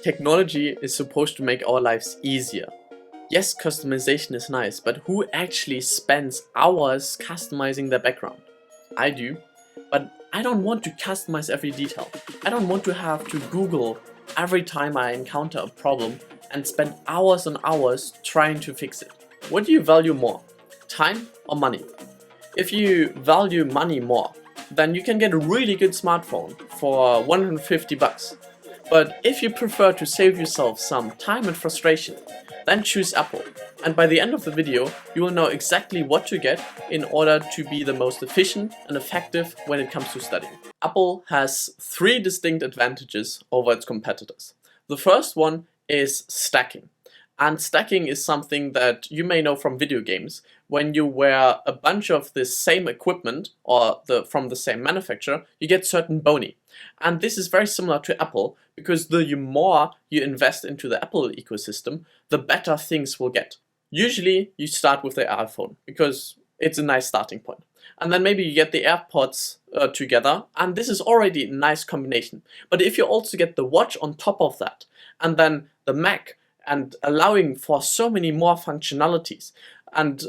Technology is supposed to make our lives easier. Yes, customization is nice, but who actually spends hours customizing their background? I do, but I don't want to customize every detail. I don't want to have to Google every time I encounter a problem and spend hours and hours trying to fix it. What do you value more, time or money? If you value money more, then you can get a really good smartphone for 150 bucks. But if you prefer to save yourself some time and frustration, then choose Apple. And by the end of the video, you will know exactly what to get in order to be the most efficient and effective when it comes to studying. Apple has three distinct advantages over its competitors. The first one is stacking. And stacking is something that you may know from video games. When you wear a bunch of the same equipment or from the same manufacturer, you get certain boni. And this is very similar to Apple because the more you invest into the Apple ecosystem, the better things will get. Usually you start with the iPhone because it's a nice starting point. And then maybe you get the AirPods together, and this is already a nice combination. But if you also get the watch on top of that, and then the Mac, and allowing for so many more functionalities, and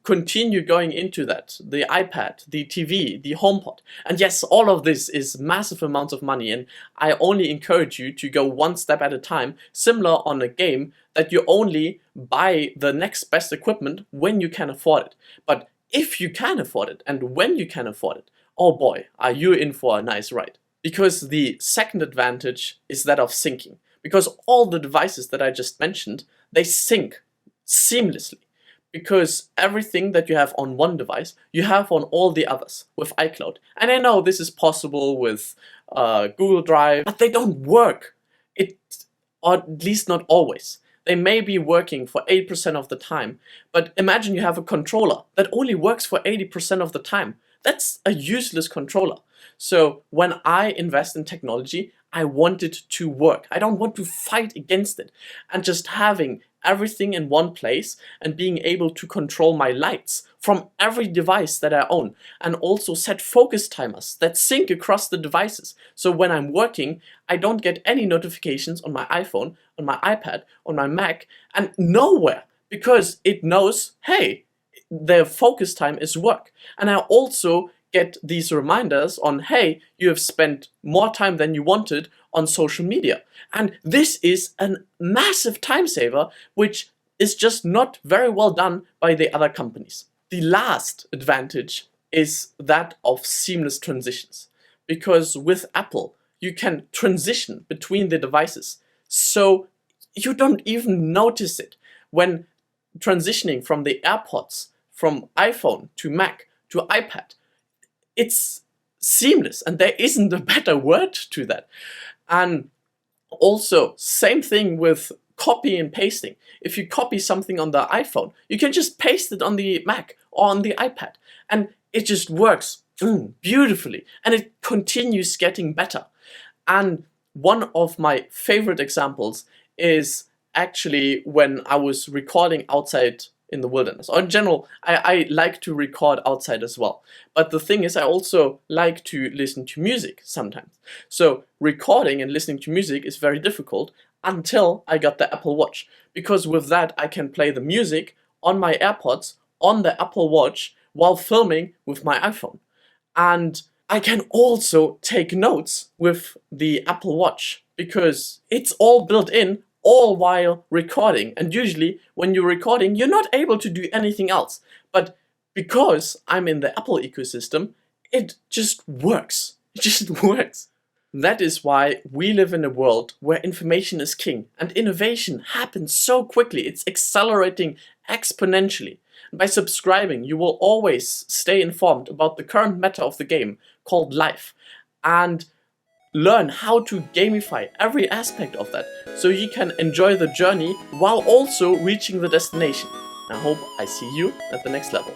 continue going into that, the iPad, the TV, the HomePod. And yes, all of this is massive amounts of money, and I only encourage you to go one step at a time, similar on a game that you only buy the next best equipment when you can afford it. But if you can afford it, and when you can afford it, oh boy, are you in for a nice ride. Because the second advantage is that of syncing. Because all the devices that I just mentioned, they sync seamlessly. Because everything that you have on one device, you have on all the others with iCloud. And I know this is possible with Google Drive, but they don't work. Or at least not always. They may be working for 80% of the time, but imagine you have a controller that only works for 80% of the time. That's a useless controller. So when I invest in technology, I want it to work. I don't want to fight against it. And just having everything in one place and being able to control my lights from every device that I own, and also set focus timers that sync across the devices. So when I'm working, I don't get any notifications on my iPhone, on my iPad, on my Mac, and nowhere, because it knows, hey, the focus time is work. And I also get these reminders on, hey, you have spent more time than you wanted on social media. And this is a massive time saver, which is just not very well done by the other companies. The last advantage is that of seamless transitions. Because with Apple, you can transition between the devices, so you don't even notice it. When transitioning from the AirPods, from iPhone to Mac to iPad, it's seamless, and there isn't a better word to that. And also, same thing with copy and pasting. If you copy something on the iPhone, you can just paste it on the Mac or on the iPad, and it just works beautifully, and it continues getting better. And one of my favorite examples is actually when I was recording outside in the wilderness. Or in general, I like to record outside as well. But the thing is, I also like to listen to music sometimes. So recording and listening to music is very difficult until I got the Apple Watch. Because with that, I can play the music on my AirPods, on the Apple Watch, while filming with my iPhone. And I can also take notes with the Apple Watch, because it's all built in, all while recording. And usually when you're recording, you're not able to do anything else. But because I'm in the Apple ecosystem, it just works. It just works. That is why we live in a world where information is king and innovation happens so quickly. It's accelerating exponentially. By subscribing, you will always stay informed about the current meta of the game called life, and learn how to gamify every aspect of that, so you can enjoy the journey while also reaching the destination. I hope I see you at the next level.